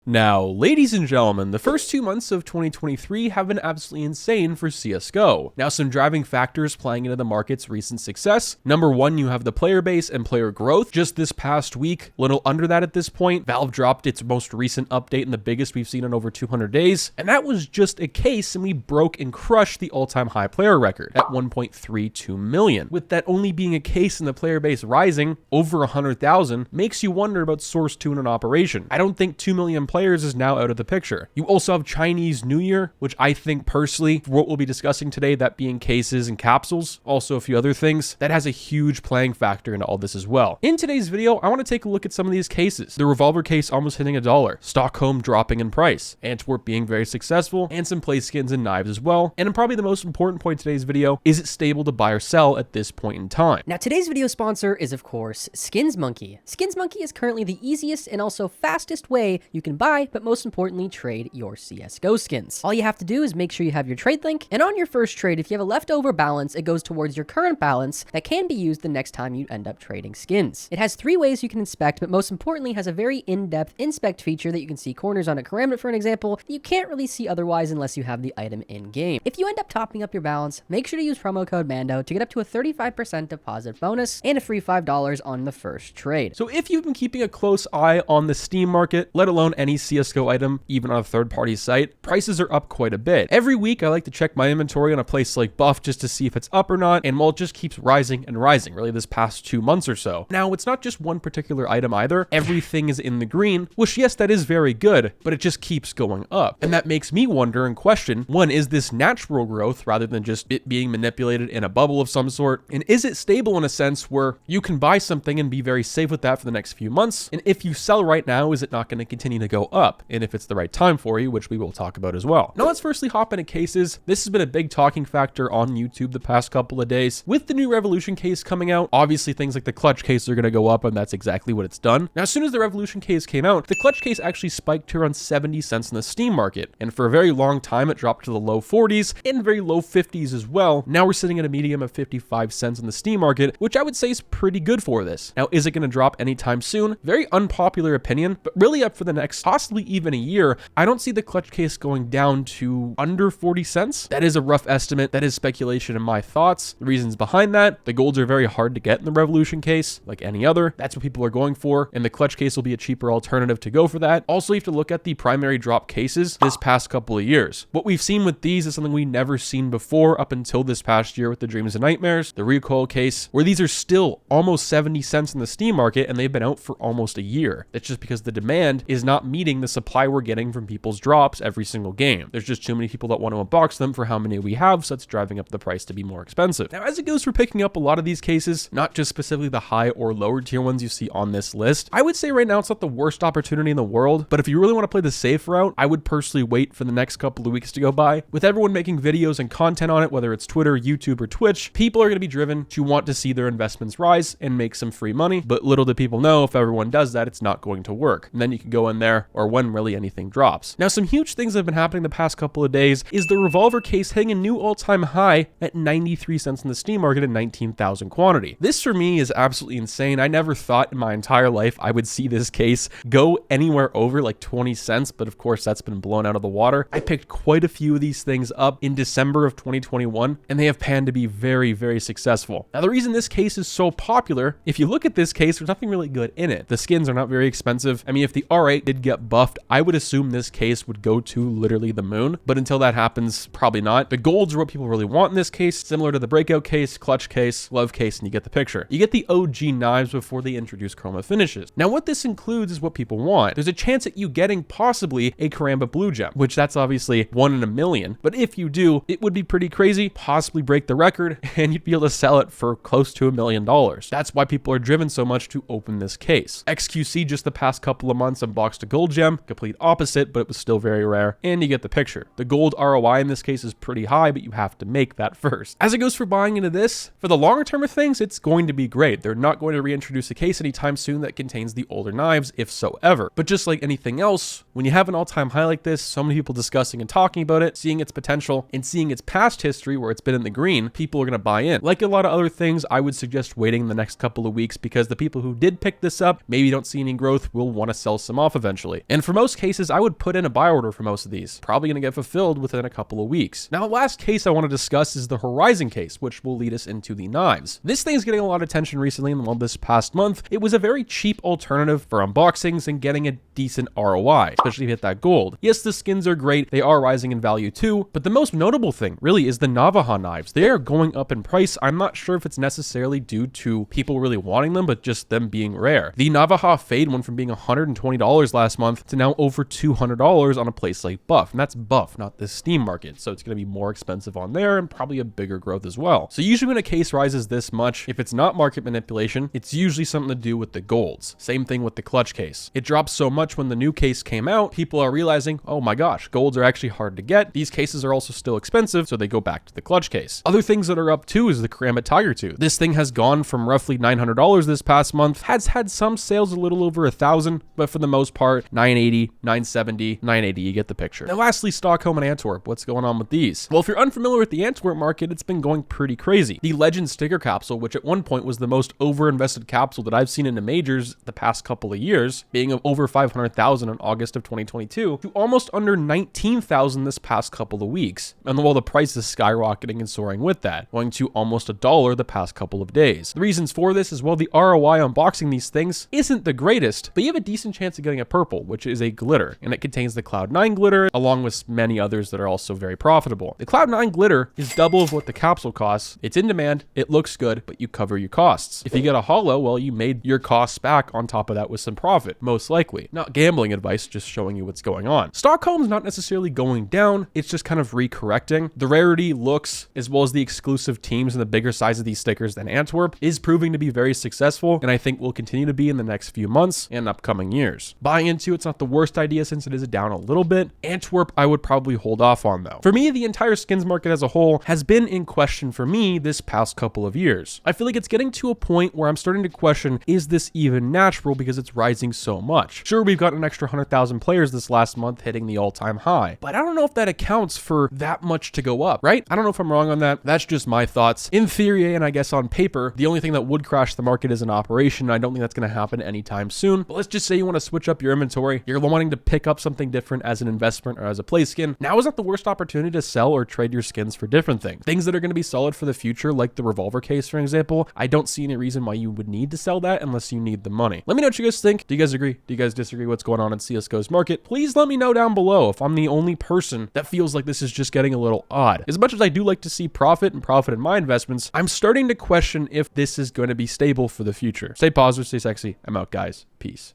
Now, ladies and gentlemen, the first 2 months of 2023 have been absolutely insane for CSGO. Now, some driving factors playing into the market's recent success. Number one, you have the player base and player growth. Just this past week, little under that at this point, Valve dropped its most recent update and the biggest we've seen in over 200 days. And that was just a case, and we broke and crushed the all-time high player record at 1.32 million. With that only being a case and the player base rising over 100,000, makes you wonder about Source 2 in an operation. I don't think 2 million players is now out of the picture. You also have Chinese New Year, which I think personally, for what we'll be discussing today, that being cases and capsules, also a few other things, that has a huge playing factor into all this as well. In today's video, I want to take a look at some of these cases. The revolver case almost hitting $1, Stockholm dropping in price, Antwerp being very successful, and some play skins and knives as well. And probably the most important point in today's video, is it stable to buy or sell at this point in time? Now today's video sponsor is of course Skins Monkey. Skins Monkey is currently the easiest and also fastest way you can buy, but most importantly, trade your CSGO skins. All you have to do is make sure you have your trade link, and on your first trade, if you have a leftover balance, it goes towards your current balance that can be used the next time you end up trading skins. It has 3 ways you can inspect, but most importantly has a very in-depth inspect feature that you can see corners on a karambit, for an example, that you can't really see otherwise unless you have the item in-game. If you end up topping up your balance, make sure to use promo code MANDO to get up to a 35% deposit bonus and a free $5 on the first trade. So if you've been keeping a close eye on the Steam market, let alone any CSGO item, even on a third-party site, prices are up quite a bit. Every week, I like to check my inventory on a place like Buff just to see if it's up or not, and well, it just keeps rising and rising, really this past 2 months or so. Now, it's not just one particular item either. Everything is in the green, which yes, that is very good, but it just keeps going up. And that makes me wonder and question, one, is this natural growth rather than just it being manipulated in a bubble of some sort? And is it stable in a sense where you can buy something and be very safe with that for the next few months? And if you sell right now, is it not going to continue to go up? And if it's the right time for you, which we will talk about as well. Now let's firstly hop into cases. This has been a big talking factor on YouTube the past couple of days. With the new Revolution case coming out, obviously things like the Clutch case are going to go up, and that's exactly what it's done. Now, as soon as the Revolution case came out, the Clutch case actually spiked to around 70 cents in the Steam market. And for a very long time, it dropped to the low 40s and very low 50s as well. Now we're sitting at a medium of 55 cents in the Steam market, which I would say is pretty good for this. Now, is it going to drop anytime soon? Very unpopular opinion, but really up for the next possibly even a year, I don't see the Clutch case going down to under 40 cents. That is a rough estimate. That is speculation in my thoughts. The reasons behind that, the golds are very hard to get in the Revolution case, like any other. That's what people are going for, and the Clutch case will be a cheaper alternative to go for that. Also, you have to look at the primary drop cases this past couple of years. What we've seen with these is something we never seen before up until this past year with the Dreams and Nightmares, the Recoil case, where these are still almost 70 cents in the Steam market, and they've been out for almost a year. That's just because the demand is not meeting the supply we're getting from people's drops every single game. There's just too many people that want to unbox them for how many we have, so it's driving up the price to be more expensive. Now, as it goes for picking up a lot of these cases, not just specifically the high or lower tier ones you see on this list, I would say right now it's not the worst opportunity in the world, but if you really want to play the safe route, I would personally wait for the next couple of weeks to go by. With everyone making videos and content on it, whether it's Twitter, YouTube, or Twitch, people are going to be driven to want to see their investments rise and make some free money, but little do people know if everyone does that, it's not going to work. And then you can go in there, or when really anything drops. Now, some huge things that have been happening the past couple of days is the revolver case hitting a new all-time high at 93 cents in the Steam market at 19,000 quantity. This for me is absolutely insane. I never thought in my entire life I would see this case go anywhere over like 20 cents, but of course that's been blown out of the water. I picked quite a few of these things up in December of 2021, and they have panned to be very, very successful. Now, the reason this case is so popular, if you look at this case, there's nothing really good in it. The skins are not very expensive. I mean, if the R8 did get buffed, I would assume this case would go to literally the moon, but until that happens, probably not. The golds are what people really want in this case, similar to the Breakout case, Clutch case, Love case, and you get the picture. You get the OG knives before they introduce chroma finishes. Now, what this includes is what people want. There's a chance at you getting possibly a Karambit Blue Gem, which that's obviously 1 in a million, but if you do, it would be pretty crazy, possibly break the record, and you'd be able to sell it for close to $1 million. That's why people are driven so much to open this case. XQC just the past couple of months unboxed a gold gem, complete opposite, but it was still very rare, and you get the picture. The gold ROI in this case is pretty high, but you have to make that first. As it goes for buying into this, for the longer term of things, it's going to be great. They're not going to reintroduce a case anytime soon that contains the older knives, if so ever. But just like anything else, when you have an all-time high like this, so many people discussing and talking about it, seeing its potential, and seeing its past history where it's been in the green, people are going to buy in. Like a lot of other things, I would suggest waiting the next couple of weeks because the people who did pick this up maybe don't see any growth will want to sell some off eventually. essentially. And for most cases, I would put in a buy order for most of these, probably going to get fulfilled within a couple of weeks. Now, the last case I want to discuss is the Horizon case, which will lead us into the knives. This thing is getting a lot of attention recently, and this past month, it was a very cheap alternative for unboxings and getting a decent ROI, especially if you hit that gold. Yes, the skins are great, they are rising in value too, but the most notable thing really is the Navaja knives. They are going up in price. I'm not sure if it's necessarily due to people really wanting them, but just them being rare. The Navaja Fade went from being $120 last month to now over $200 on a place like Buff, and that's Buff, not the Steam market, so it's going to be more expensive on there and probably a bigger growth as well. So usually when a case rises this much, if it's not market manipulation, it's usually something to do with the golds. Same thing with the clutch case. It dropped so much when the new case came out, people are realizing, oh my gosh, golds are actually hard to get. These cases are also still expensive, so they go back to the clutch case. Other things that are up too is the Karambit Tiger Tooth. This thing has gone from roughly $900 this past month, has had some sales a little over $1,000, but for the most part, $980, $970, $980, you get the picture. Now lastly, Stockholm and Antwerp. What's going on with these? Well, if you're unfamiliar with the Antwerp market, it's been going pretty crazy. The Legend sticker capsule, which at one point was the most over-invested capsule that I've seen in the majors the past couple of years, being over 500,000 in August of 2022 to almost under 19,000 this past couple of weeks. And while the price is skyrocketing and soaring with that, going to almost $1 the past couple of days. The reasons for this is, well, the ROI unboxing these things isn't the greatest, but you have a decent chance of getting a purple, which is a glitter, and it contains the Cloud9 glitter along with many others that are also very profitable. The Cloud9 glitter is double of what the capsule costs. It's in demand, it looks good, but you cover your costs. If you get a holo, well, you made your costs back on top of that with some profit, most likely. Not gambling advice, just showing you what's going on. Stockholm's not necessarily going down, it's just kind of recorrecting. The rarity, looks, as well as the exclusive teams and the bigger size of these stickers than Antwerp is proving to be very successful, and I think will continue to be in the next few months and upcoming years. Buying into it's not the worst idea since it is down a little bit. Antwerp, I would probably hold off on though. For me, the entire skins market as a whole has been in question for me this past couple of years. I feel like it's getting to a point where I'm starting to question, is this even natural because it's rising so much? Sure, we've got an extra 100,000 players this last month hitting the all-time high, but I don't know if that accounts for that much to go up, right? I don't know if I'm wrong on that. That's just my thoughts. In theory, and I guess on paper, the only thing that would crash the market is an operation. I don't think that's going to happen anytime soon, but let's just say you want to switch up your inventory. You're wanting to pick up something different as an investment or as a play skin. Now is not the worst opportunity to sell or trade your skins for different things. Things that are going to be solid for the future, like the revolver case, for example. I don't see any reason why you would need to sell that unless you need the money. Let me know what you guys think. Do you guys agree? Do you guys disagree? What's going on in CSGO's market? Please let me know down below if I'm the only person that feels like this is just getting a little odd. As much as I do like to see profit in my investments, I'm starting to question if this is going to be stable for the future. Stay positive, stay sexy. I'm out, guys. Peace.